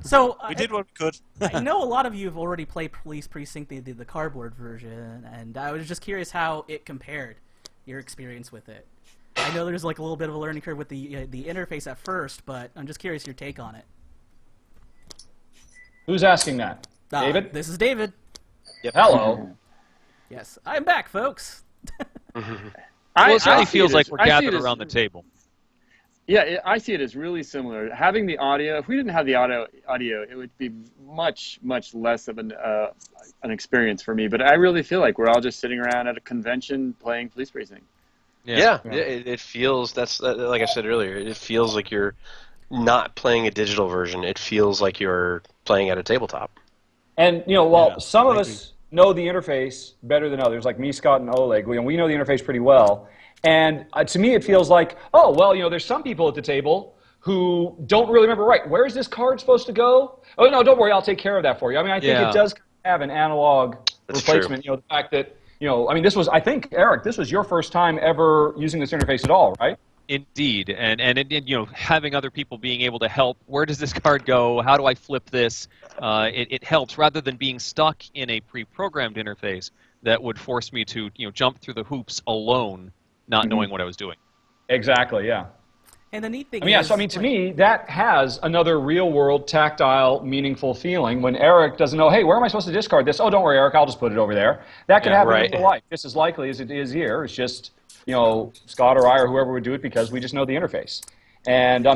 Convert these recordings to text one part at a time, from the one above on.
So we did what we could. I know a lot of you have already played Police Precinct, the cardboard version, and I was just curious how it compared, your experience with it. I know there's like a little bit of a learning curve with the interface at first, but I'm just curious your take on it. Who's asking that? David? This is David. Yep. Hello. Yes, I'm back, folks. Well, it certainly feels like we're gathered around the table. Yeah, I see it as really similar. Having the audio, if we didn't have the audio, it would be much less of an experience for me. But I really feel like we're all just sitting around at a convention playing Police Precinct. Yeah. It feels, like I said earlier, it feels like you're not playing a digital version. It feels like you're playing at a tabletop. And, some of us know the interface better than others, like me, Scott, and Oleg. We know the interface pretty well. And to me, it feels like, there's some people at the table who don't really remember, right, where is this card supposed to go? Oh, no, don't worry, I'll take care of that for you. I mean, I think it does have an analog replacement. True. The fact that, I think, Eric, this was your first time ever using this interface at all, right? Indeed, and having other people being able to help. Where does this card go? How do I flip this? It helps rather than being stuck in a pre-programmed interface that would force me to jump through the hoops alone, not knowing what I was doing. Exactly. Yeah. And the neat thing to me, that has another real-world, tactile, meaningful feeling when Eric doesn't know, hey, where am I supposed to discard this? Oh, don't worry, Eric, I'll just put it over there. That could happen in real life just as likely as it is here. It's just, Scott or I or whoever would do it because we just know the interface. And,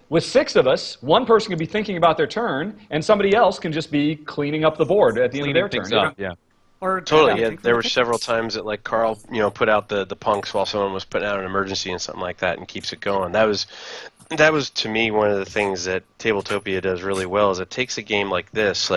with 6 of us, one person could be thinking about their turn, and somebody else can just be cleaning up the board at the end of their turn. Yeah. Or totally. Yeah, there were several times that Carl, put out the punks while someone was putting out an emergency and something like that, and keeps it going. That was to me one of the things that Tabletopia does really well. Is it takes a game like this.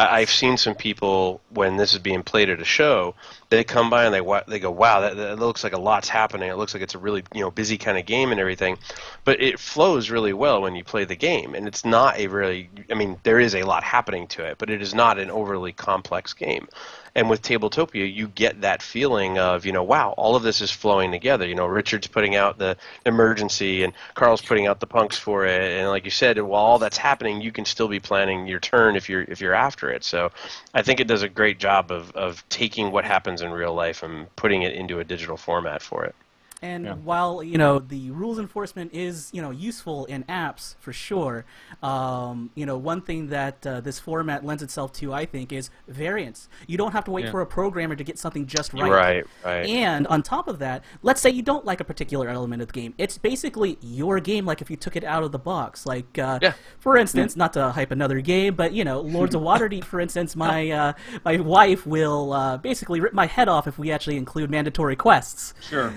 I've seen some people when this is being played at a show, they come by and they go, wow, that looks like a lot's happening. It looks like it's a really busy kind of game and everything, but it flows really well when you play the game, and it's not there is a lot happening to it, but it is not an overly complex game. And with Tabletopia, you get that feeling of, wow, all of this is flowing together. Richard's putting out the emergency, and Carl's putting out the punks for it. And like you said, while all that's happening, you can still be planning your turn if you're after it. So I think it does a great job of taking what happens in real life and putting it into a digital format for it. And while the rules enforcement is useful in apps for sure, one thing that this format lends itself to, I think, is variance. You don't have to wait for a programmer to get something just right. Right. And on top of that, let's say you don't like a particular element of the game. It's basically your game, like if you took it out of the box. Like, for instance, not to hype another game, but Lords of Waterdeep, for instance, my wife will basically rip my head off if we actually include mandatory quests. Sure.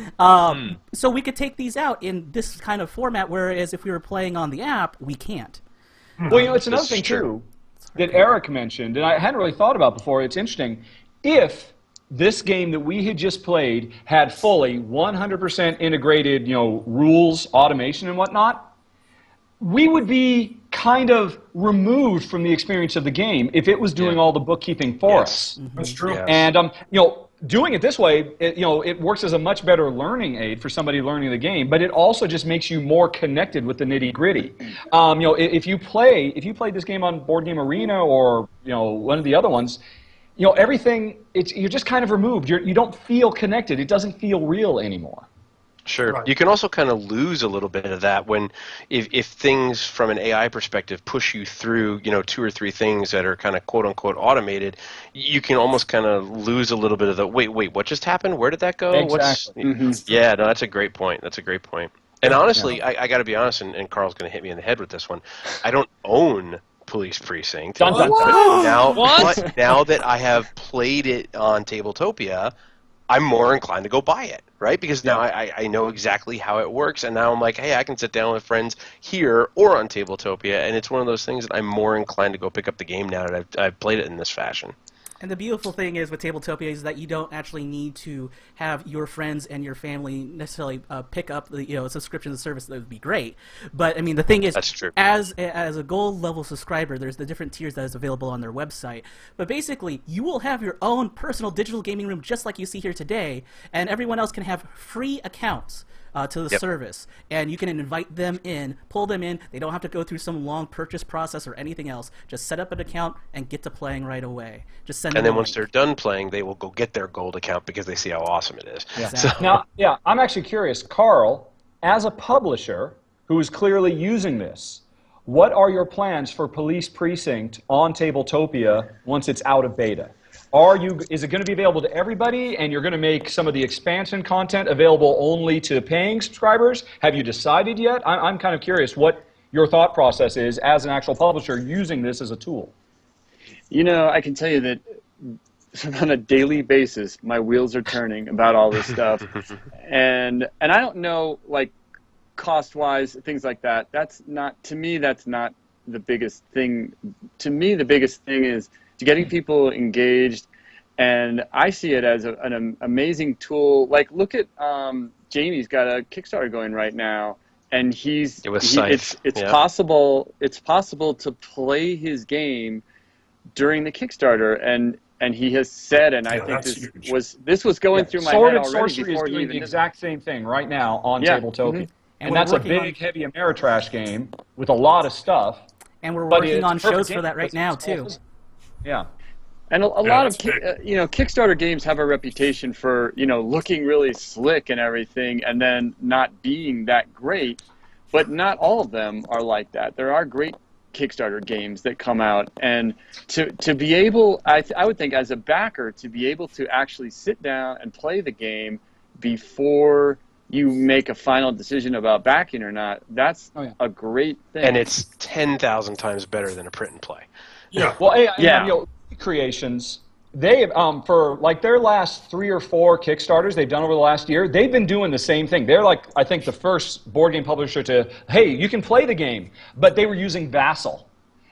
So we could take these out in this kind of format, whereas if we were playing on the app, we can't. Well, it's another thing, too, that Eric mentioned, and I hadn't really thought about before. It's interesting. If this game that we had just played had fully 100% integrated, rules, automation, and whatnot, we would be kind of removed from the experience of the game if it was doing all the bookkeeping for us. That's true. Yes. And, doing it this way, it works as a much better learning aid for somebody learning the game, but it also just makes you more connected with the nitty-gritty. If you played this game on Board Game Arena or one of the other ones, everything you're just kind of removed. You don't feel connected. It doesn't feel real anymore. Sure. Right. You can also kind of lose a little bit of that when if things from an AI perspective push you through, 2 or 3 things that are kind of quote-unquote automated, you can almost kind of lose a little bit of the, wait, what just happened? Where did that go? Exactly. Yeah, no, that's a great point. And honestly, I got to be honest, and Carl's going to hit me in the head with this one, I don't own Police Precinct. Dun, dun, dun. Now, What? but now that I have played it on Tabletopia, I'm more inclined to go buy it, right? Because now I know exactly how it works, and now I'm like, hey, I can sit down with friends here or on Tabletopia, and it's one of those things that I'm more inclined to go pick up the game now that I've played it in this fashion. And the beautiful thing is with Tabletopia is that you don't actually need to have your friends and your family necessarily pick up the subscription service. That would be great. But I mean, the thing is, That's true. as a gold level subscriber, there's the different tiers that is available on their website. But basically, you will have your own personal digital gaming room just like you see here today, and everyone else can have free accounts. to the service, and you can invite them in, pull them in. They don't have to go through some long purchase process or anything else. Just set up an account and get to playing right away. Just send them and then a once link. they're done playing, they will go get their gold account because they see how awesome it is. Yeah. Exactly. Now, I'm actually curious, Karl, as a publisher who is clearly using this, what are your plans for Police Precinct on Tabletopia once it's out of beta? Is it going to be available to everybody, and you're going to make some of the expansion content available only to paying subscribers? Have you decided yet? I'm kind of curious what your thought process is as an actual publisher using this as a tool. You know, I can tell you that on a daily basis, my wheels are turning about all this stuff, and I don't know, like, cost-wise, things like that. That's not the biggest thing. To me, the biggest thing is getting people engaged, and I see it as an amazing tool. Like, look at Jamie's got a Kickstarter going right now, and it's possible to play his game during the Kickstarter, and he has said, and I think this was going through my head already before he he doing the exact same thing right now on Tabletopia. And that's a big, heavy Ameritrash game with a lot of stuff. And we're working on shows for that right now, too. Yeah. And a lot of Kickstarter games have a reputation for looking really slick and everything, and then not being that great. But not all of them are like that. There are great Kickstarter games that come out, and to be able, I would think as a backer, to be able to actually sit down and play the game before you make a final decision about backing or not, that's a great thing. And it's 10,000 times better than a print and play. Yeah. Well, Creations, they for like their last 3 or 4 Kickstarters they've done over the last year, they've been doing the same thing. They're like, I think, the first board game publisher to, hey, you can play the game, but they were using Vassal.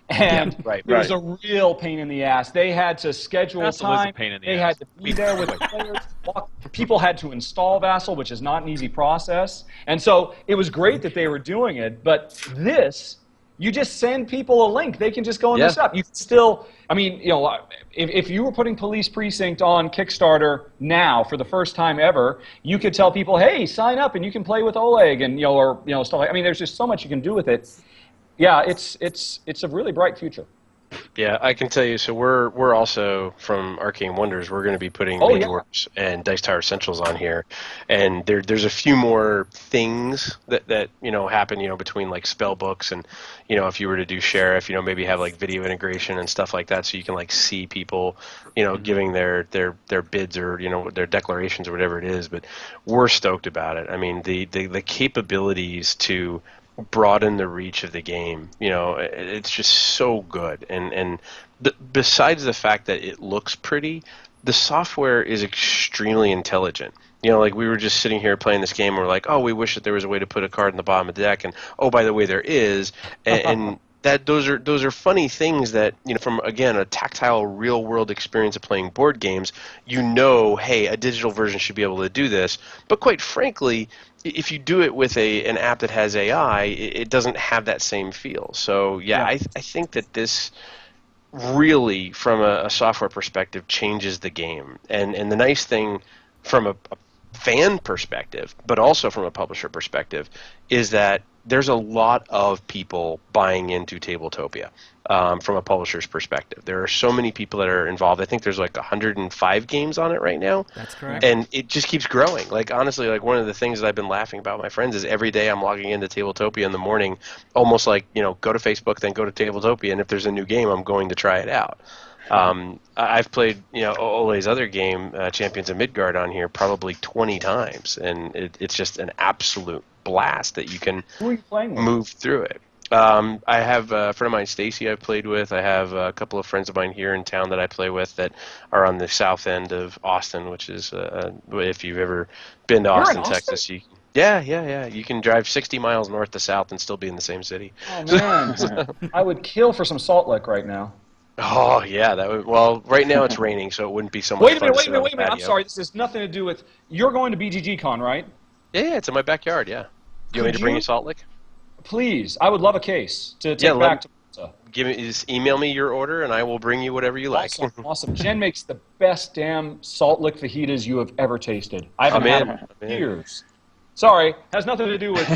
And it was a real pain in the ass. They had to schedule time. They had to be there with players. People had to install Vassal, which is not an easy process. And so it was great that they were doing it. But this, you just send people a link. They can just go on this up. You can still, if you were putting Police Precinct on Kickstarter now for the first time ever, you could tell people, hey, sign up and you can play with Oleg and stuff like. I mean, there's just so much you can do with it. Yeah, it's a really bright future. Yeah, I can tell you. So we're also from Arcane Wonders. We're going to be putting Mage Wars and Dice Tower Essentials on here, and there's a few more things that happen between like spell books and if you were to do Sheriff, maybe have like video integration and stuff like that, so you can like see people giving their bids or their declarations or whatever it is. But we're stoked about it. I mean the capabilities to broaden the reach of the game, it's just so good, and besides the fact that it looks pretty, the software is extremely intelligent. Like we were just sitting here playing this game and we're like, oh, we wish that there was a way to put a card in the bottom of the deck, and oh, by the way, there is, and that those are funny things that from again a tactile real world experience of playing board games, hey, a digital version should be able to do this, but quite frankly, if you do it with an app that has AI, it doesn't have that same feel. So I think that this really, from a software perspective, changes the game. And the nice thing from a fan perspective, but also from a publisher perspective, is that there's a lot of people buying into Tabletopia from a publisher's perspective. There are so many people that are involved. I think there's like 105 games on it right now. That's correct. And it just keeps growing. Like honestly, like one of the things that I've been laughing about with my friends is every day I'm logging into Tabletopia in the morning, almost like, go to Facebook, then go to Tabletopia, and if there's a new game, I'm going to try it out. I've played, Ole's other game, Champions of Midgard, on here probably 20 times, and it's just an absolute blast that you can move through it. I have a friend of mine, Stacy, I've played with. I have a couple of friends of mine here in town that I play with that are on the south end of Austin, which is, if you've ever been to Austin, Texas, you can drive 60 miles north to south and still be in the same city. Oh, man. I would kill for some Salt Lick right now. Oh, yeah. Well, right now it's raining, so it wouldn't be so much fun. Wait a minute. I'm sorry. This has nothing to do with... You're going to BGG-Con, right? Yeah, it's in my backyard, yeah. You want me to bring you Salt Lick? Please. I would love a case to take back to Malta. Just email me your order, and I will bring you whatever you like. Awesome. Jen makes the best damn Salt Lick fajitas you have ever tasted. I haven't had them in years. Sorry, has nothing to do with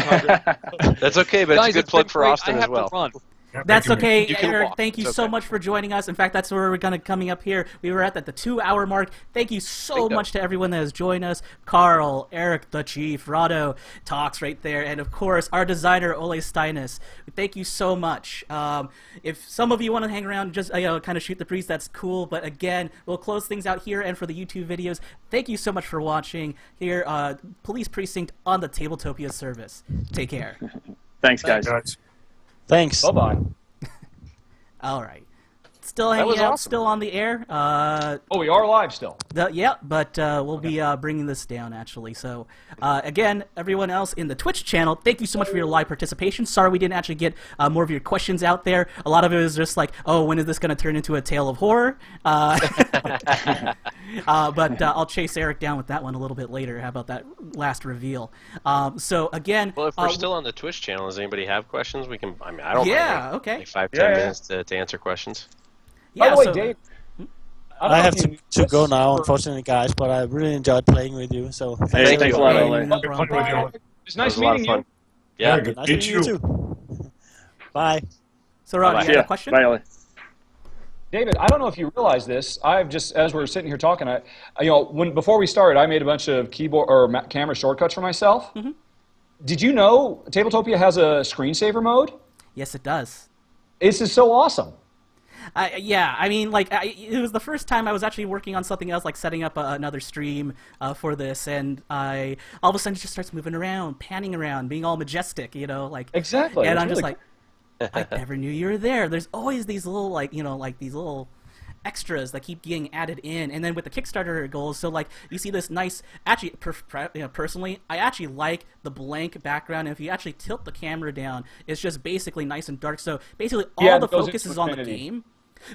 That's okay, but Guys, it's a good plug for great. Austin I as have well. to run. That's okay, You can Eric. walk. Thank you It's so okay. much for joining us. In fact, that's where we're coming up here. We were at the 2-hour mark. Thank you so much to everyone that has joined us. Carl, Eric, the Chief, Rahdo, Talks right there, and of course our designer Ole Steiness. Thank you so much. If some of you want to hang around, and just kind of shoot the breeze, that's cool. But again, we'll close things out here. And for the YouTube videos, thank you so much for watching here. Police Precinct on the Tabletopia service. Take care. Thanks, guys. Thanks. Bye-bye. All right. Still hanging out, awesome. still on the air. Oh, we are live still. Yeah, but we'll be bringing this down, actually. So, again, everyone else in the Twitch channel, thank you so much for your live participation. Sorry we didn't actually get more of your questions out there. A lot of it was just like, oh, when is this going to turn into a tale of horror? But I'll chase Eric down with that one a little bit later. How about that last reveal? So, again... Well, if we're still on the Twitch channel, does anybody have questions? We can. I mean, I don't. Yeah, mind okay. like 5-10 minutes to answer questions. By Yeah, the way, so, Dave, I have to go now, unfortunately, guys, but I really enjoyed playing with you. So Hey, thanks a lot, Ole. no problem. it's nice That was a lot of meeting you. fun. Yeah. good. Nice Meet meeting you too. Bye. So, Rod, Bye-bye. you have a question? Bye, Ole. David, I don't know if you realize this. I've just, as we're sitting here talking, before we started, I made a bunch of keyboard or camera shortcuts for myself. Mm-hmm. Did you know Tabletopia has a screensaver mode? Yes, it does. This is so awesome. Yeah, I mean, like, it was the first time I was actually working on something else, like setting up another stream for this, and I all of a sudden it just starts moving around, panning around, being all majestic, like... Exactly. And It's I'm just really like, I never knew you were there. There's always these little, like these little extras that keep getting added in, and then with the Kickstarter goals, so like you see this nice, actually, personally, I actually like the blank background. And if you actually tilt the camera down, it's just basically nice and dark. So basically, all the focus is on the game,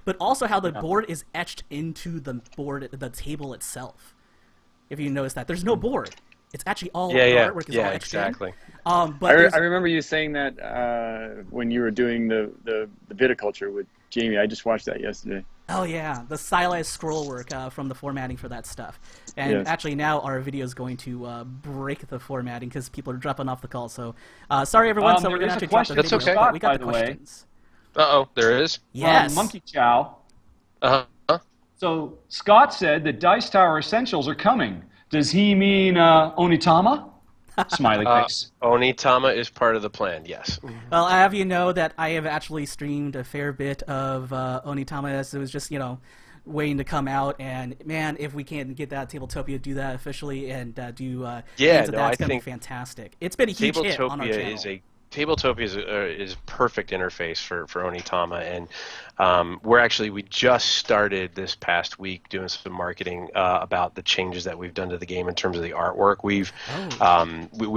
but also how the board is etched into the table itself. If you notice that, there's no board. It's actually all the artwork is all etched exactly. in. But I remember you saying that when you were doing the viticulture with Jamie. I just watched that yesterday. Oh yeah, the stylized scroll work from the formatting for that stuff. And actually now our video is going to break the formatting because people are dropping off the call. So sorry everyone, so we're going to have to drop the video. That's okay. But we got the questions. Uh-oh, there is? Yes. Monkey Chow. Uh-huh. So Scott said that Dice Tower Essentials are coming. Does he mean Onitama? Smiley face. Onitama is part of the plan, yes. Well, I have you know that I have actually streamed a fair bit of Onitama as it was just, waiting to come out. And, man, if we can get that Tabletopia, do that officially and do games of that, it's going to be fantastic. It's been a huge hit on our channel. Tabletopia is a perfect interface for Onitama, and we just started this past week doing some marketing about the changes that we've done to the game in terms of the artwork. We've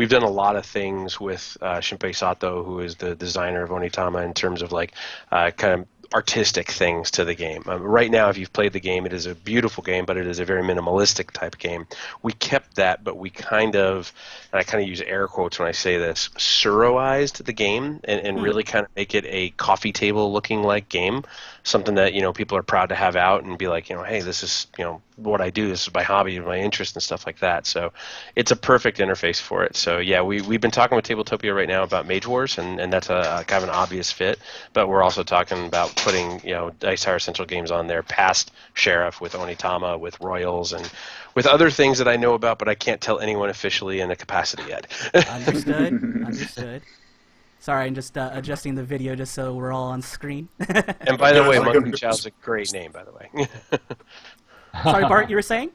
done a lot of things with Shinpei Sato, who is the designer of Onitama, in terms of kind of artistic things to the game. Right now, if you've played the game, it is a beautiful game, but it is a very minimalistic type game. We kept that, but we kind of, and I kind of use air quotes when I say this, Suroized the game and really kind of make it a coffee table looking like game, something that people are proud to have out and be like, hey, this is what I do, this is my hobby, my interest and stuff like that. So it's a perfect interface for it. So yeah, we've been talking with Tabletopia right now about Mage Wars, and that's a kind of an obvious fit, but we're also talking about putting Dice Tower Essential games on there past Sheriff, with Onitama, with Royals, and with other things that I know about, but I can't tell anyone officially in a capacity yet. Understood. Sorry, I'm just adjusting the video just so we're all on screen. And by the way, Monkey Chow's a great name, by the way. Sorry, Bart, you were saying?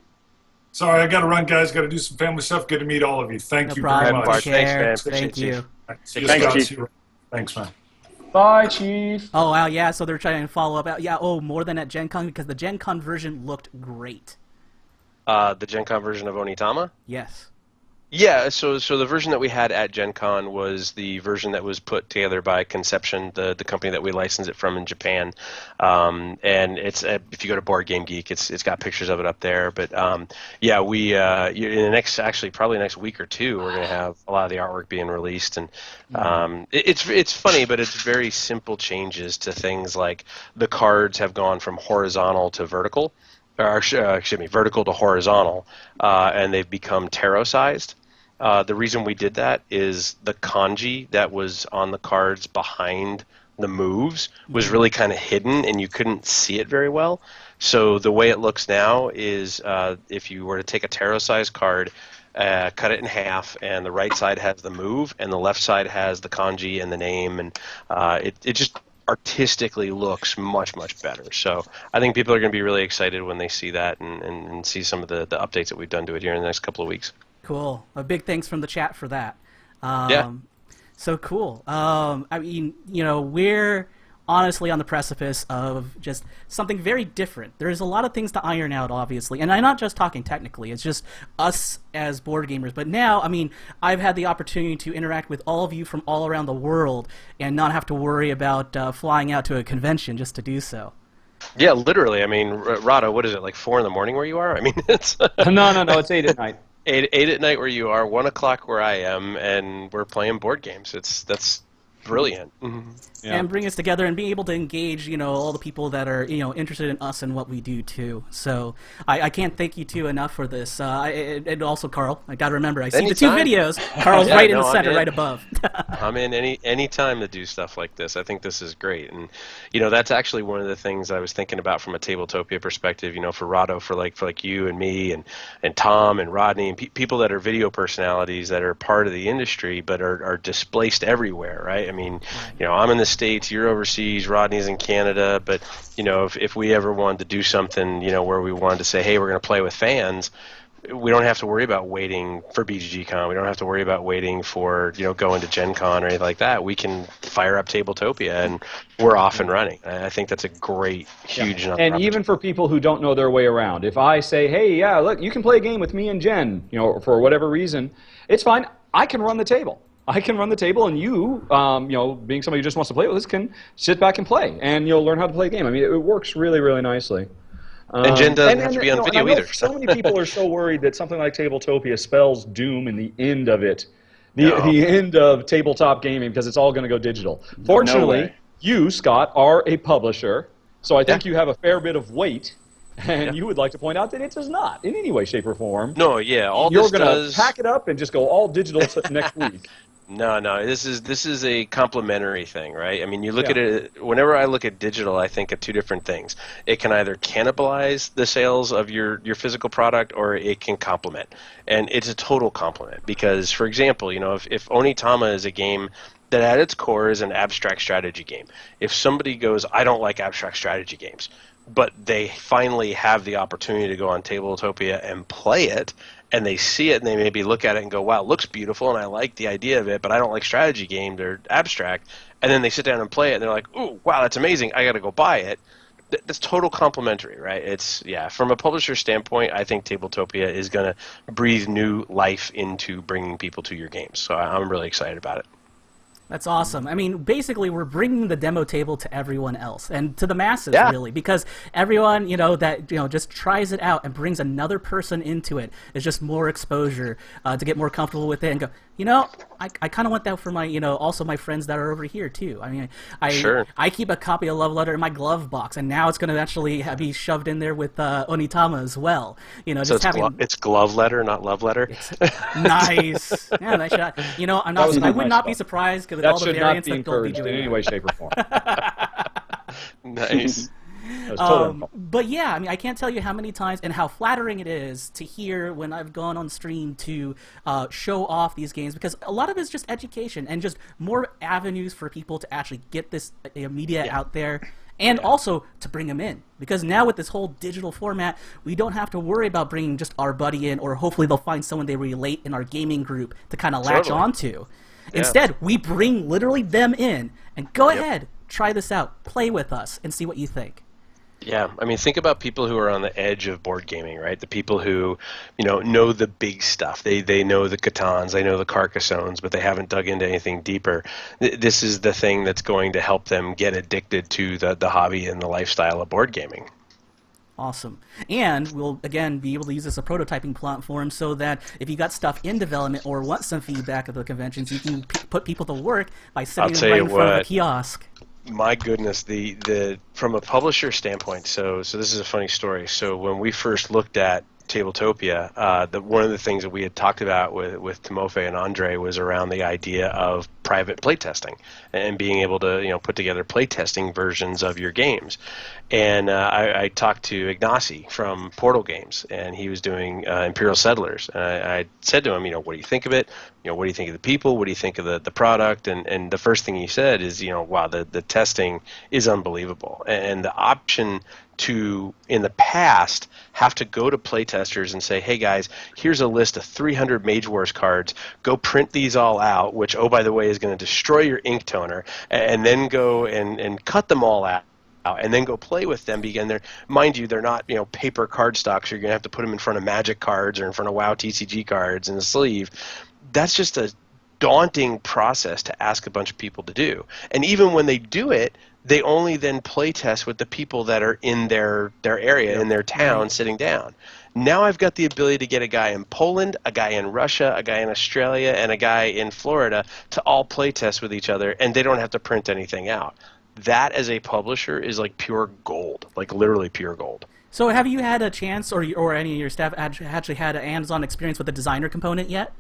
Sorry, I got to run, guys. Got to do some family stuff. Good to meet all of you. Thank you very much. Bart. Thanks, man. Thank you. Thanks, Chief. Thanks, man. Bye, Chief. Oh, wow, yeah, so they're trying to follow up. Yeah, more than at Gen Con, because the Gen Con version looked great. The Gen Con version of Onitama? Yes. Yeah, so the version that we had at Gen Con was the version that was put together by Conception, the company that we licensed it from in Japan. And it's if you go to Board Game Geek, it's got pictures of it up there. But yeah, we in the probably next week or two, we're gonna have a lot of the artwork being released, and it's funny, but it's very simple changes to things like the cards have gone from horizontal to vertical. Or, vertical to horizontal, and they've become tarot-sized. The reason we did that is the kanji that was on the cards behind the moves was really kind of hidden, and you couldn't see it very well. So the way it looks now is if you were to take a tarot-sized card, cut it in half, and the right side has the move, and the left side has the kanji and the name, and it just artistically looks much, much better. So I think people are going to be really excited when they see that and see some of the updates that we've done to it here in the next couple of weeks. Cool. A big thanks from the chat for that. Yeah. So cool. I mean, we're honestly on the precipice of just something very different. There's a lot of things to iron out, obviously, and I'm not just talking technically. It's just us as board gamers. But now, I mean, I've had the opportunity to interact with all of you from all around the world and not have to worry about flying out to a convention just to do so. Yeah, literally. I mean, Rahdo, what is it, like 4 in the morning where you are? I mean, it's... No, it's 8 at night. 8 at night where you are, 1 o'clock where I am, and we're playing board games. That's brilliant. Mm-hmm. Yeah. And bring us together and be able to engage, all the people that are, interested in us and what we do too. So I can't thank you two enough for this. And also Karl, I got to remember, I see the 2 videos. Karl's right in the center, right above. I'm in any time to do stuff like this. I think this is great, and that's actually one of the things I was thinking about from a Tabletopia perspective. For Rahdo, for like you and me and Tom and Rodney and people that are video personalities that are part of the industry but are displaced everywhere, right? I mean, I'm in the States, you're overseas, Rodney's in Canada, but if we ever wanted to do something, where we wanted to say, hey, we're going to play with fans, we don't have to worry about waiting for BGG-Con. We don't have to worry about waiting for going to Gen Con or anything like that. We can fire up Tabletopia and we're off and running. I think that's a great, huge enough And even for people who don't know their way around, if I say, hey, yeah, look, you can play a game with me and Jen, for whatever reason, it's fine. I can run the table. And you, being somebody who just wants to play with us, can sit back and play, and you'll learn how to play a game. I mean, it works really, really nicely. And Jen doesn't have to be on video either. So many people are so worried that something like Tabletopia spells doom in the end of it, the end of tabletop gaming, because it's all going to go digital. Fortunately, you, Scott, are a publisher, so I think you have a fair bit of weight. And you would like to point out that it does not, in any way, shape, or form. No, yeah, you're going to pack it up and just go all digital next week. No, this is a complementary thing, right? I mean, you look at it, whenever I look at digital, I think of 2 different things. It can either cannibalize the sales of your physical product, or it can complement. And it's a total complement because, for example, if Onitama is a game that at its core is an abstract strategy game, if somebody goes, I don't like abstract strategy games, but they finally have the opportunity to go on Tabletopia and play it, and they see it and they maybe look at it and go, wow, it looks beautiful and I like the idea of it, but I don't like strategy games, they're abstract, and then they sit down and play it and they're like, ooh, wow, that's amazing, I got to go buy it. That's total complementary, right? It's, from a publisher standpoint, I think Tabletopia is going to breathe new life into bringing people to your games, so I'm really excited about it. That's awesome. I mean, basically, we're bringing the demo table to everyone else and to the masses, really, because everyone, that just tries it out and brings another person into it is just more exposure to get more comfortable with it and go, I kind of want that for my, also my friends that are over here too. I mean, I keep a copy of Love Letter in my glove box, and now it's going to actually be shoved in there with Onitama as well. So it's Glove Letter, not Love Letter. Nice. Yeah, that should. I would not be surprised. That all the should not be encouraged in any way, shape, or form. Nice. But yeah, I mean, I can't tell you how many times and how flattering it is to hear when I've gone on stream to show off these games, because a lot of it is just education and just more avenues for people to actually get this media out there. And also to bring them in, because now with this whole digital format, we don't have to worry about bringing just our buddy in, or hopefully they'll find someone they relate in our gaming group to kind of latch onto. Instead, we bring literally them in and go ahead, try this out, play with us, and see what you think. Yeah, I mean, think about people who are on the edge of board gaming, right? The people who, know the big stuff. They know the Catans, they know the Carcassones, but they haven't dug into anything deeper. This is the thing that's going to help them get addicted to the hobby and the lifestyle of board gaming. Awesome. And we'll, again, be able to use this as a prototyping platform so that if you got stuff in development or want some feedback at the conventions, you can put people to work by sitting right in front of a kiosk. My goodness, the from a publisher standpoint, so this is a funny story. So when we first looked at Tabletopia, one of the things that we had talked about with Timofey and Andre was around the idea of private playtesting and being able to put together playtesting versions of your games. And I talked to Ignacy from Portal Games, and he was doing Imperial Settlers. And I said to him, what do you think of it? What do you think of the people? What do you think of the product? And the first thing he said is, wow, the testing is unbelievable. And the option to, in the past, have to go to playtesters and say, hey guys, here's a list of 300 Mage Wars cards, go print these all out, which, oh, by the way, is going to destroy your ink toner, and then go and cut them all out, and then go play with them. Mind you, they're not paper cardstocks. You're going to have to put them in front of Magic cards or in front of WoW TCG cards in a sleeve. That's just a daunting process to ask a bunch of people to do. And even when they do it, they only then play test with the people that are in their area, in their town, sitting down. Now I've got the ability to get a guy in Poland, a guy in Russia, a guy in Australia, and a guy in Florida to all play test with each other, and they don't have to print anything out. That, as a publisher, is like pure gold, like literally pure gold. So have you had a chance, or any of your staff actually had a hands-on experience with the designer component yet?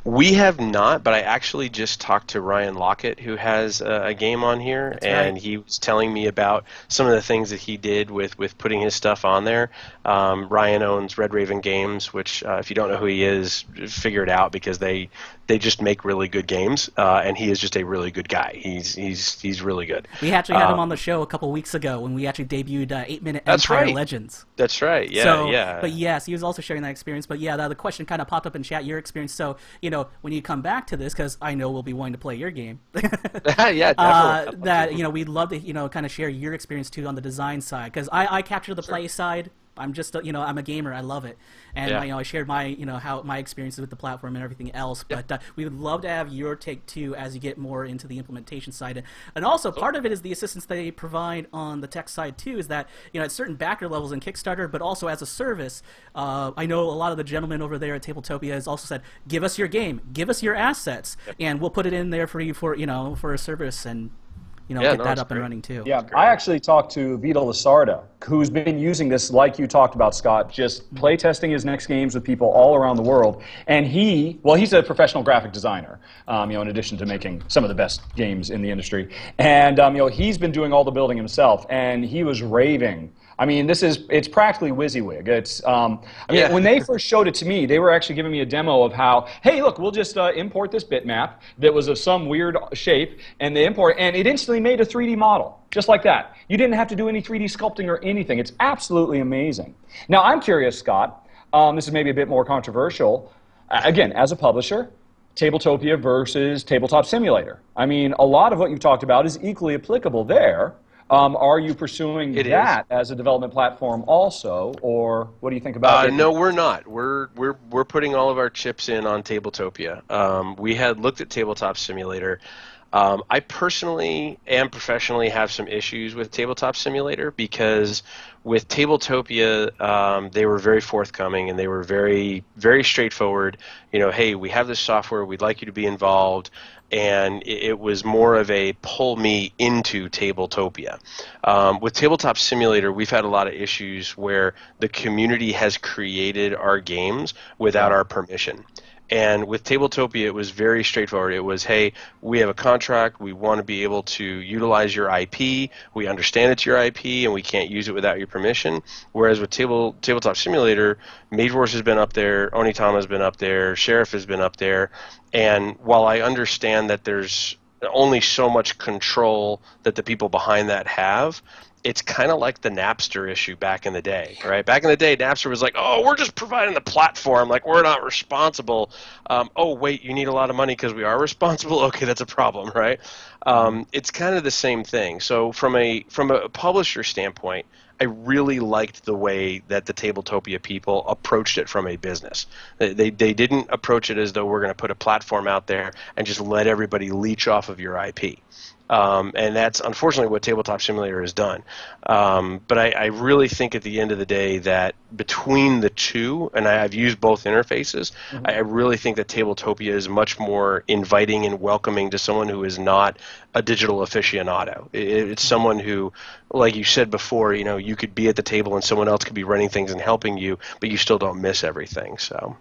We have not, but I actually just talked to Ryan Lockett, who has a game on here. That's and right. He was telling me about some of the things that he did with putting his stuff on there. Ryan owns Red Raven Games, which, if you don't know who he is, figure it out, because they just make really good games, and he is just a really good guy. He's really good. We actually had him on the show a couple weeks ago when we actually debuted 8-Minute Empire Legends. That's right, yeah. But yes, he was also sharing that experience. But yeah, the question kind of popped up in chat, your experience. So, when you come back to this, because I know we'll be wanting to play your game. Yeah, definitely. That, we'd love to, kind of share your experience too on the design side. Because I capture the play side. I'm just, I'm a gamer. I love it, and I shared my, how my experiences with the platform and everything else. But we would love to have your take too as you get more into the implementation side, and also part of it is the assistance they provide on the tech side too. Is that at certain backer levels in Kickstarter, but also as a service. I know a lot of the gentlemen over there at Tabletopia has also said, give us your game, give us your assets, and we'll put it in there for you for a service and. Get that up and running too. Yeah, I actually talked to Vito Lasarda, who's been using this, like you talked about, Scott, just playtesting his next games with people all around the world. And he's a professional graphic designer, in addition to making some of the best games in the industry. And, he's been doing all the building himself, and he was raving. I mean, it's practically WYSIWYG. It's, when they first showed it to me, they were actually giving me a demo of how, hey, look, we'll just import this bitmap that was of some weird shape, and they import, and it instantly made a 3D model, just like that. You didn't have to do any 3D sculpting or anything. It's absolutely amazing. Now, I'm curious, Scott, this is maybe a bit more controversial. Again, as a publisher, Tabletopia versus Tabletop Simulator. I mean, a lot of what you've talked about is equally applicable there. Are you pursuing that as a development platform also, or what do you think about it? No, we're not. We're putting all of our chips in on Tabletopia. We had looked at Tabletop Simulator. I personally and professionally have some issues with Tabletop Simulator because with Tabletopia, they were very forthcoming and they were very, very straightforward. Hey, we have this software. We'd like you to be involved. And it was more of a pull me into Tabletopia. With Tabletop Simulator, we've had a lot of issues where the community has created our games without our permission. And with Tabletopia, it was very straightforward. It was, hey, we have a contract. We want to be able to utilize your IP. We understand it's your IP, and we can't use it without your permission. Whereas with Tabletop Simulator, Mage Wars has been up there, Onitama has been up there, Sheriff has been up there. And while I understand that there's only so much control that the people behind that have, it's kind of like the Napster issue back in the day, right? Back in the day, Napster was like, oh, we're just providing the platform, like we're not responsible. Oh, wait, you need a lot of money because we are responsible? Okay, that's a problem, right? It's kind of the same thing. So from a publisher standpoint, I really liked the way that the Tabletopia people approached it from a business. They didn't approach it as though we're going to put a platform out there and just let everybody leech off of your IP. And that's unfortunately what Tabletop Simulator has done. But I really think at the end of the day that between the two, and I've used both interfaces, I really think that Tabletopia is much more inviting and welcoming to someone who is not a digital aficionado. It's someone who, like you said before, you could be at the table and someone else could be running things and helping you, but you still don't miss everything. So,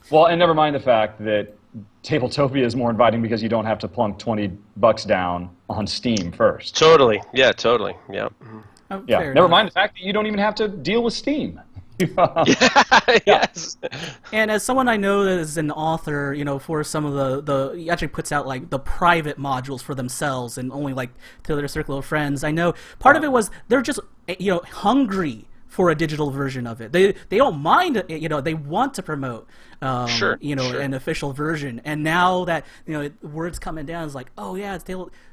Well, and never mind the fact that Tabletopia is more inviting because you don't have to plunk $20 down on Steam first. Totally. Yeah, totally. Yeah. Oh, Yeah. fair Never enough. mind the fact that you don't even have to deal with Steam. Yes. And as someone I know that is an author, for some of he actually puts out like the private modules for themselves and only like to their circle of friends. I know part of it was they're just hungry for a digital version of it. They don't mind it, they want to promote an official version. And now that word's coming down, it's like, oh yeah,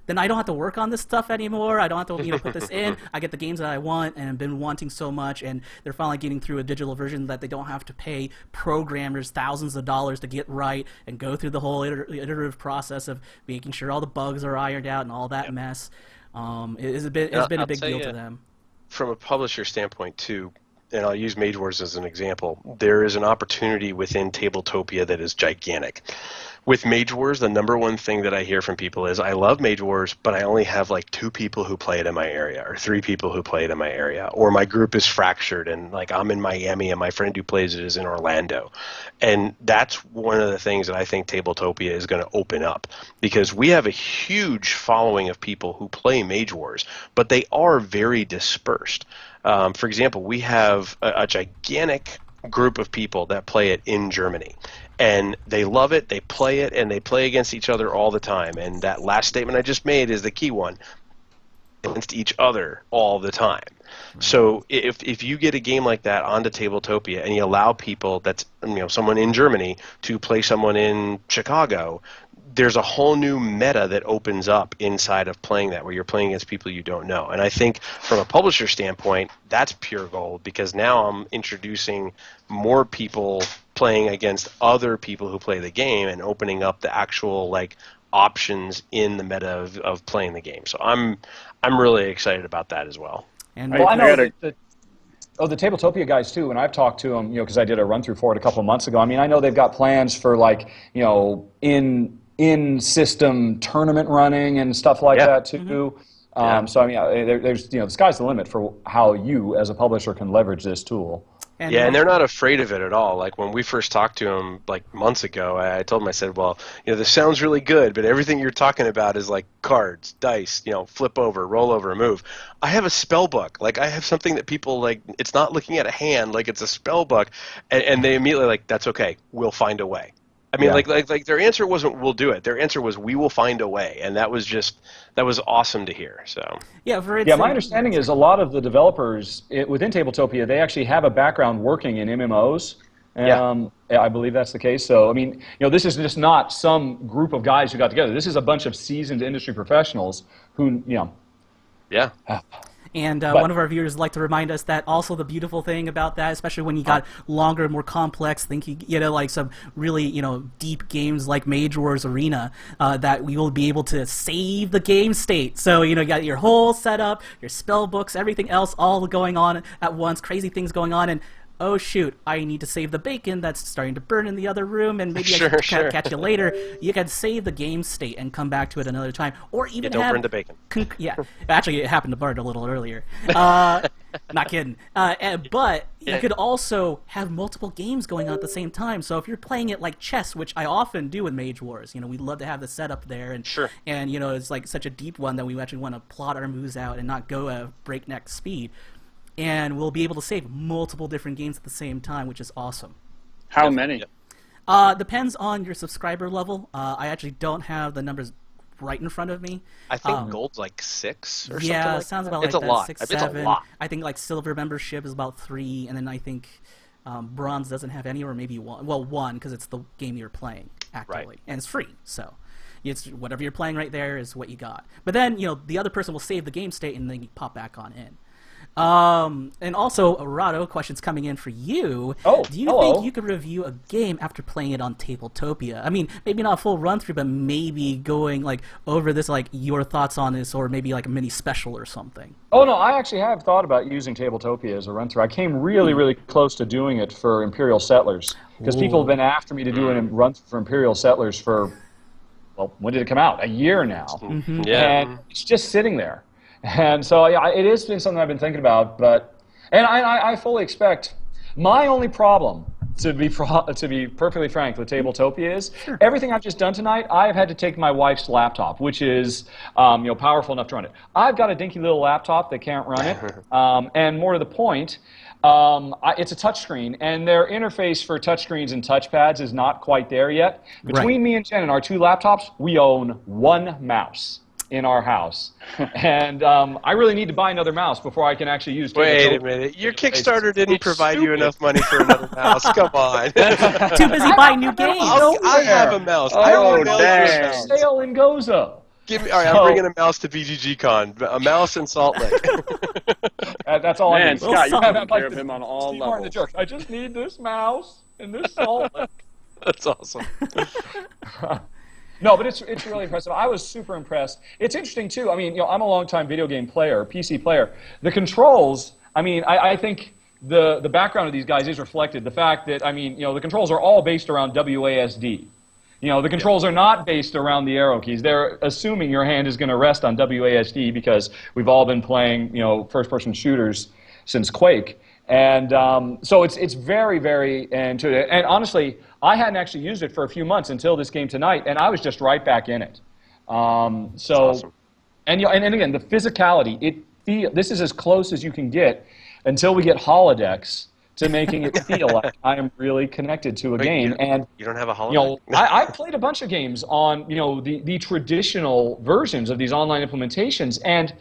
then I don't have to work on this stuff anymore. I don't have to put this in. I get the games that I want and have been wanting so much, and they're finally getting through a digital version that they don't have to pay programmers thousands of dollars to get right and go through the whole iterative process of making sure all the bugs are ironed out and all that mess. It's been a big deal to them. From a publisher standpoint too, and I'll use Mage Wars as an example, there is an opportunity within Tabletopia that is gigantic. With Mage Wars, the number one thing that I hear from people is, I love Mage Wars, but I only have like 2 people who play it in my area, or 3 people who play it in my area, or my group is fractured, and like I'm in Miami and my friend who plays it is in Orlando. And that's one of the things that I think Tabletopia is going to open up, because we have a huge following of people who play Mage Wars, but they are very dispersed. For example, we have a gigantic group of people that play it in Germany. And they love it, they play it, and they play against each other all the time. And that last statement I just made is the key one. Against each other all the time. So if you get a game like that onto Tabletopia and you allow people, that's someone in Germany, to play someone in Chicago, there's a whole new meta that opens up inside of playing that, where you're playing against people you don't know. And I think from a publisher standpoint, that's pure gold, because now I'm introducing more people playing against other people who play the game and opening up the actual options in the meta of playing the game. So I'm really excited about that as well. And I know the Tabletopia guys too, and I've talked to them, because I did a run through for it a couple of months ago. I mean, I know they've got plans for in-system tournament running and stuff like that too. So I mean, there's the sky's the limit for how you as a publisher can leverage this tool. And they're not afraid of it at all. Like when we first talked to them months ago, I told them, I said, well, this sounds really good, but everything you're talking about is like cards, dice, flip over, roll over, move. I have a spell book. I have something that people it's not looking at a hand, it's a spell book, and they immediately that's okay, we'll find a way. I mean, their answer wasn't "we'll do it." Their answer was "we will find a way," and that was awesome to hear. So my understanding is a lot of the developers within Tabletopia, they actually have a background working in MMOs. I believe that's the case. So I mean, this is just not some group of guys who got together. This is a bunch of seasoned industry professionals who And one of our viewers would like to remind us that also the beautiful thing about that, especially when you got longer, more complex, some really deep games like Mage Wars Arena, that we will be able to save the game state. So you got your whole setup, your spell books, everything else, all going on at once, crazy things going on, and oh shoot, I need to save the bacon that's starting to burn in the other room, and maybe I can catch you later. You can save the game state and come back to it another time, or even don't burn the bacon. Actually, it happened to Bart a little earlier. Not kidding. But you could also have multiple games going on at the same time. So if you're playing it like chess, which I often do in Mage Wars, we love to have the setup there, and and it's such a deep one that we actually want to plot our moves out and not go at breakneck speed. And we'll be able to save multiple different games at the same time, which is awesome. How many? Depends on your subscriber level. I actually don't have the numbers right in front of me. I think gold's 6 or something. Yeah, sounds about it's like a that. lot. 6, It's 7. a lot. I think silver membership is about 3, and then I think bronze doesn't have any, or maybe 1. Well, 1 because it's the game you're playing actively, and it's free. So it's whatever you're playing right there is what you got. But then the other person will save the game state, and then you pop back on in. And also, Rahdo, questions coming in for you. Oh, do you think you could review a game after playing it on Tabletopia? I mean, maybe not a full run through, but maybe going like over this, like your thoughts on this, or maybe like a mini special or something. Oh no, I actually have thought about using Tabletopia as a run through. I came really, really close to doing it for Imperial Settlers because people have been after me to do a run for Imperial Settlers for, well, when did it come out? A year now. Mm-hmm. Yeah. And it's just sitting there. And so yeah, it has been something I've been thinking about, and I fully expect. My only problem, to be perfectly frank, with Tabletopia is everything I've just done tonight. I've had to take my wife's laptop, which is powerful enough to run it. I've got a dinky little laptop that can't run it, and more to the point, it's a touchscreen, and their interface for touchscreens and touchpads is not quite there yet. Between me and Jen and our two laptops, we own one mouse in our house, and I really need to buy another mouse before I can actually use. Wait a minute, your Kickstarter didn't provide you enough money for another mouse. Come on. Too busy buying new games. I have a mouse. Oh, dang. Sale in Gozo. Give me. All right, I'm bringing a mouse to BGG-Con. A mouse in Salt Lake. That's all I need. Scott, you I'm take care of him on all Steve Martin the levels. Jerk. I just need this mouse and this Salt Lake. That's awesome. No, but it's really impressive. I was super impressed. It's interesting too. I mean, I'm a longtime video game player, PC player. The controls. I mean, I think the background of these guys is reflected. The fact that the controls are all based around WASD. The controls are not based around the arrow keys. They're assuming your hand is going to rest on WASD because we've all been playing first-person shooters since Quake. And so it's very, very intuitive. And honestly, I hadn't actually used it for a few months until this game tonight, and I was just right back in it. That's awesome. And again, the physicality. This is as close as you can get until we get holodecks to making it feel like I am really connected to a game. And you don't have a holodeck? I played a bunch of games on the traditional versions of these online implementations, and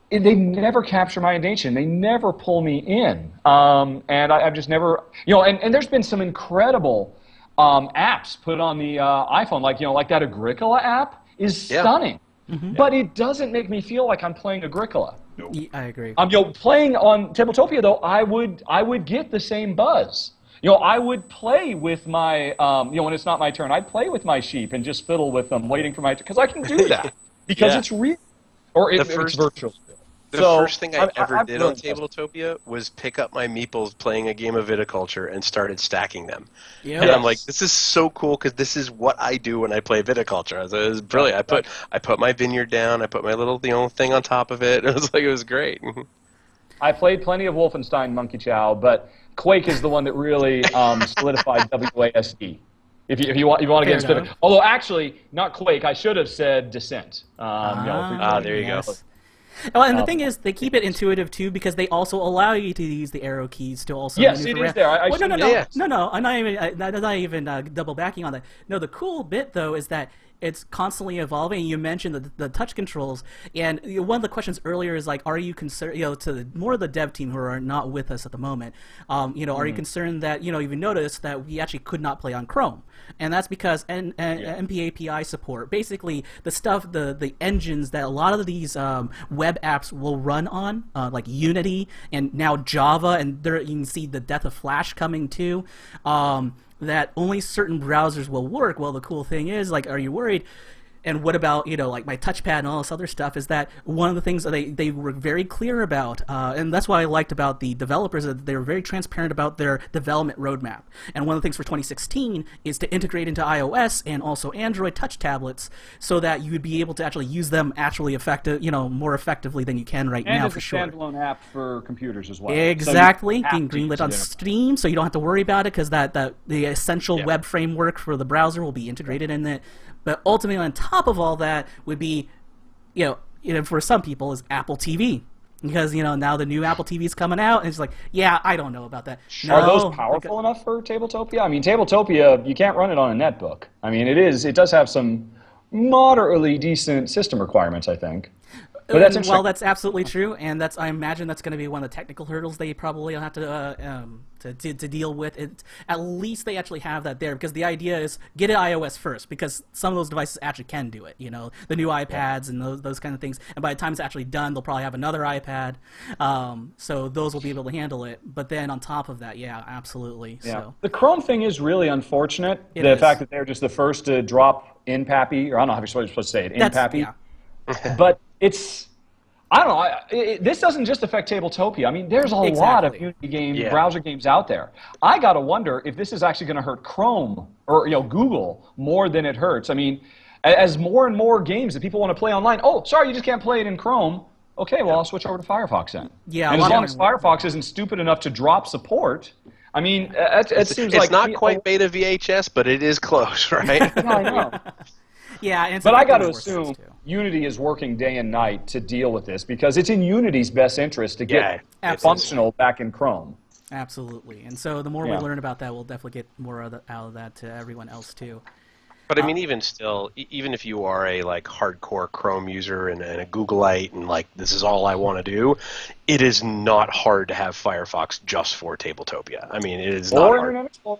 they never capture my attention. They never pull me in. And I've just never, and there's been some incredible apps put on the iPhone, like that Agricola app is stunning. Mm-hmm. But it doesn't make me feel like I'm playing Agricola. Nope. I agree. Playing on Tabletopia, though, I would get the same buzz. I would play with my, when it's not my turn, I'd play with my sheep and just fiddle with them, waiting for my turn, because I can do that. Because it's real. Or it's virtual. The first thing I ever did on Tabletopia was pick up my meeples playing a game of viticulture and started stacking them. Yep. And I'm like, this is so cool because this is what I do when I play viticulture. It was brilliant. I put my vineyard down. I put my little thing on top of it. It was great. I played plenty of Wolfenstein Monkey Chow, but Quake is the one that really solidified WASD. If you want to get specific. Although actually, not Quake. I should have said Descent. There you go. Oh, and the thing is, they keep it intuitive too because they also allow you to use the arrow keys to also. Yes, it is there. No. I'm not even double backing on that. No, the cool bit though is that it's constantly evolving. You mentioned the touch controls, and one of the questions earlier is like, are you concerned? To more of the dev team who are not with us at the moment, are you concerned that you've noticed that we actually could not play on Chrome, and that's because MPAPI support, basically the stuff, the engines that a lot of these web apps will run on, like Unity and now Java, and there you can see the death of Flash coming too. That only certain browsers will work. Well, the cool thing is, like, are you worried? And what about, like my touchpad and all this other stuff, is that one of the things that they were very clear about, and that's what I liked about the developers, that they were very transparent about their development roadmap. And one of the things for 2016 is to integrate into iOS and also Android touch tablets so that you would be able to actually use them more effectively than you can right now, for sure. And it's a standalone app for computers as well. Exactly. So being greenlit on Steam, so you don't have to worry about it because the essential web framework for the browser will be integrated in it. But ultimately, on top of all that, would be, for some people, is Apple TV. Because, now the new Apple TV is coming out, and it's like, I don't know about that. Are those powerful enough for Tabletopia? I mean, Tabletopia, you can't run it on a netbook. I mean, it does have some moderately decent system requirements, I think. But that's interesting. Well, that's absolutely true, and I imagine that's going to be one of the technical hurdles they probably have to deal with. At least they actually have that there, because the idea is get it iOS first, because some of those devices actually can do it. The new iPads and those kind of things. And by the time it's actually done, they'll probably have another iPad, so those will be able to handle it. But then on top of that, yeah, absolutely. Yeah. So The Chrome thing is really unfortunate. The fact that they're just the first to drop InPappy, or I don't know how you're supposed to say it, InPappy. Yeah. But I don't know. This doesn't just affect Tabletopia. I mean, there's a lot of Unity browser games out there. I got to wonder if this is actually going to hurt Chrome or Google more than it hurts. I mean, as more and more games that people want to play online, oh, sorry, you just can't play it in Chrome. Okay, well, I'll switch over to Firefox then. Yeah, and as long as Firefox isn't stupid enough to drop support, I mean, it seems like... It's not quite beta VHS, but it is close, right? Yeah, I know. Yeah, and but I got to assume Unity is working day and night to deal with this, because it's in Unity's best interest to get functional back in Chrome. Absolutely. And so the more we learn about that, we'll definitely get more out of that to everyone else too. But I mean, even still, even if you are a hardcore Chrome user and a Googleite and this is all I want to do, it is not hard to have Firefox just for Tabletopia. I mean, it is not hard. Internet Explorer.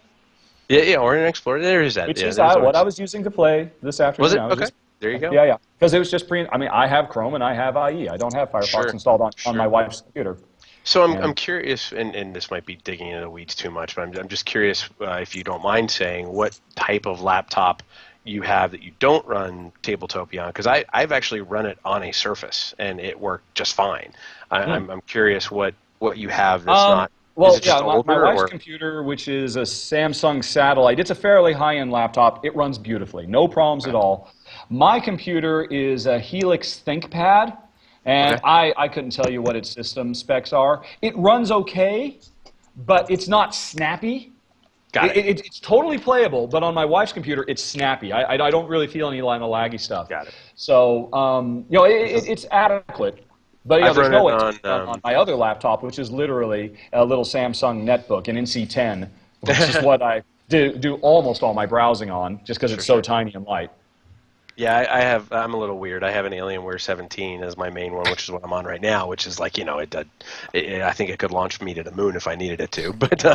Yeah, or Internet Explorer. There is that. Which is what I was using to play this afternoon. Was it? Okay. There you go. Yeah. Because it was just I have Chrome and I have IE. I don't have Firefox installed on my wife's computer. So I'm curious, and this might be digging into the weeds too much, but I'm just curious if you don't mind saying what type of laptop you have that you don't run Tabletopia on, because I've actually run it on a Surface and it worked just fine. I'm curious what you have that's not. Well, is it just older, my wife's computer, which is a Samsung Satellite, it's a fairly high-end laptop. It runs beautifully, no problems at all. My computer is a Helix ThinkPad, and I couldn't tell you what its system specs are. It runs okay, but it's not snappy. It's totally playable, but on my wife's computer, it's snappy. I don't really feel any line of laggy stuff. Got it. So, it's adequate. But there's no on my other laptop, which is literally a little Samsung netbook, an NC10, which is what I do almost all my browsing on, just because it's so tiny and light. Yeah, I'm a little weird. I have an Alienware 17 as my main one, which is what I'm on right now, which is I think it could launch me to the moon if I needed it to, but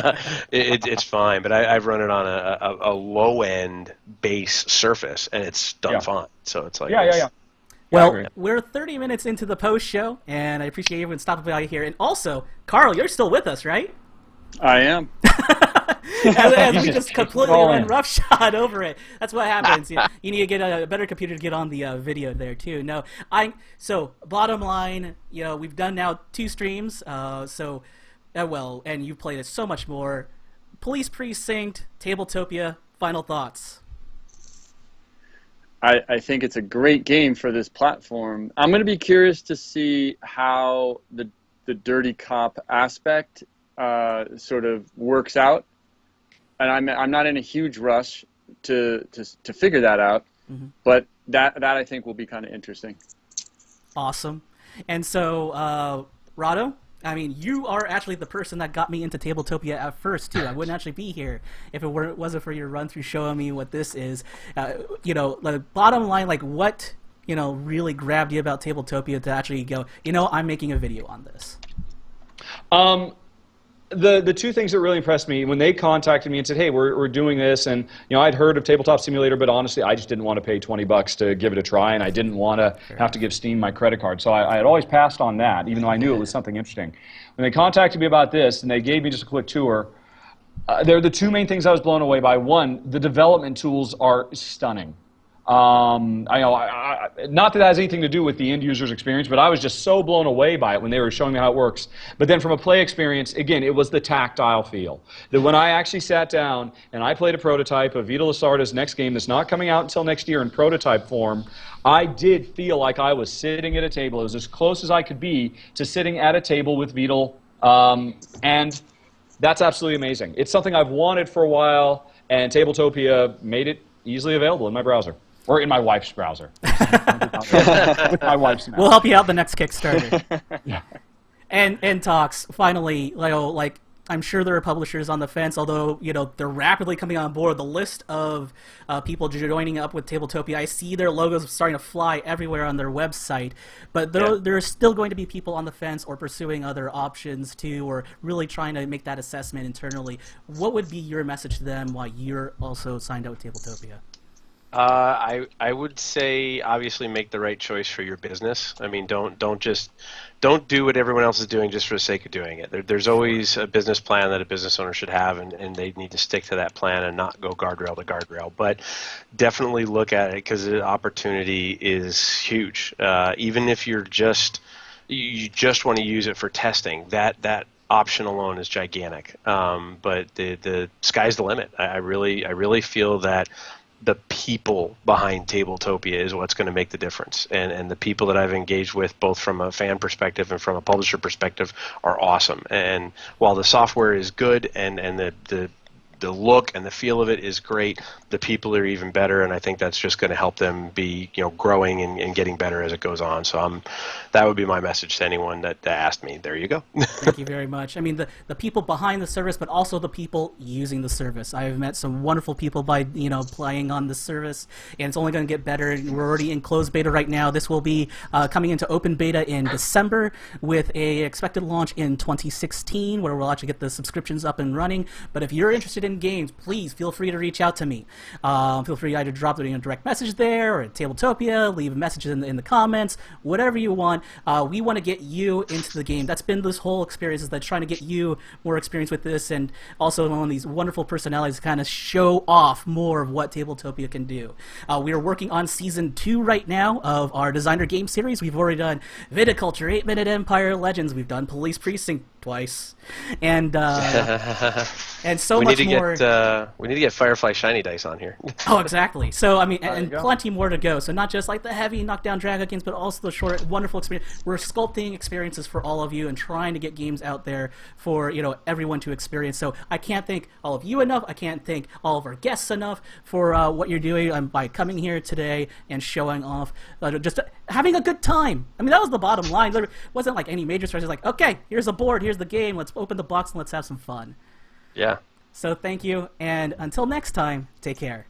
it's fine. But I've run it on a low-end base Surface, and it's done fine. So it's Yeah. Well, we're 30 minutes into the post show, and I appreciate everyone stopping by here. And also, Karl, you're still with us, right? I am. as we just completely run roughshod over it. That's what happens. You need to get a better computer to get on the video there too. So bottom line, we've done now 2 streams. And you've played it so much more. Police Precinct, Tabletopia. Final thoughts. I think it's a great game for this platform. I'm going to be curious to see how the dirty cop aspect sort of works out, and I'm not in a huge rush to figure that out, but that I think will be kind of interesting. Awesome. And so, Rahdo, I mean, you are actually the person that got me into Tabletopia at first, too. I wouldn't actually be here if it wasn't for your run-through showing me what this is. The bottom line, what, really grabbed you about Tabletopia to actually go, I'm making a video on this? The 2 things that really impressed me, when they contacted me and said, hey, we're doing this, and I'd heard of Tabletop Simulator, but honestly, I just didn't want to pay $20 to give it a try, and I didn't want to have to give Steam my credit card. So I had always passed on that, even though I knew it was something interesting. When they contacted me about this, and they gave me just a quick tour, they're the 2 main things I was blown away by. One, the development tools are stunning. Not that it has anything to do with the end user's experience, but I was just so blown away by it when they were showing me how it works. But then from a play experience, again, it was the tactile feel. That when I actually sat down and I played a prototype of Vito Lasarda's next game that's not coming out until next year in prototype form, I did feel like I was sitting at a table. It was as close as I could be to sitting at a table with Vito, and that's absolutely amazing. It's something I've wanted for a while, and Tabletopia made it easily available in my browser. Or in my wife's browser. With my wife's mouse. We'll help you out the next Kickstarter. And Talks, finally, I'm sure there are publishers on the fence, although, they're rapidly coming on board. The list of people joining up with Tabletopia, I see their logos starting to fly everywhere on their website, but there are still going to be people on the fence or pursuing other options too, or really trying to make that assessment internally. What would be your message to them while you're also signed up with Tabletopia? I would say obviously make the right choice for your business. I mean, don't do what everyone else is doing just for the sake of doing it. There's always a business plan that a business owner should have, and they need to stick to that plan and not go guardrail to guardrail. But definitely look at it because the opportunity is huge. Even if you just want to use it for testing, that option alone is gigantic. But the sky's the limit. I really feel that the people behind Tabletopia is what's going to make the difference. And the people that I've engaged with, both from a fan perspective and from a publisher perspective, are awesome. And while the software is good and the look and the feel of it is great, the people are even better, and I think that's just going to help them be growing and getting better as it goes on. So that would be my message to anyone that asked me. There you go. Thank you very much. I mean, the people behind the service, but also the people using the service. I've met some wonderful people by playing on the service, and it's only going to get better. We're already in closed beta right now. This will be coming into open beta in December with a expected launch in 2016, where we'll actually get the subscriptions up and running. But if you're interested in games, please feel free to reach out to me. Feel free to either drop a direct message there or at Tabletopia, leave a message in the comments, whatever you want. We want to get you into the game. That's been this whole experience, is that trying to get you more experience with this, and also one of these wonderful personalities to kind of show off more of what Tabletopia can do. We are working on Season 2 right now of our designer game series. We've already done Viticulture, 8-Minute Empire Legends. We've done Police Precinct twice, and so much more. We need to get Firefly Shiny Dice on here. Oh, exactly. So, I mean, and plenty more to go. So not just like the heavy knockdown Dragon games, but also the short, wonderful experience. We're sculpting experiences for all of you and trying to get games out there for, everyone to experience. So I can't thank all of you enough. I can't thank all of our guests enough for what you're doing by coming here today and showing off, just having a good time. I mean, that was the bottom line. There wasn't like any major stress. It's like, okay, here's a board, here's the game. Let's open the box and let's have some fun. Yeah. So thank you, and until next time, take care.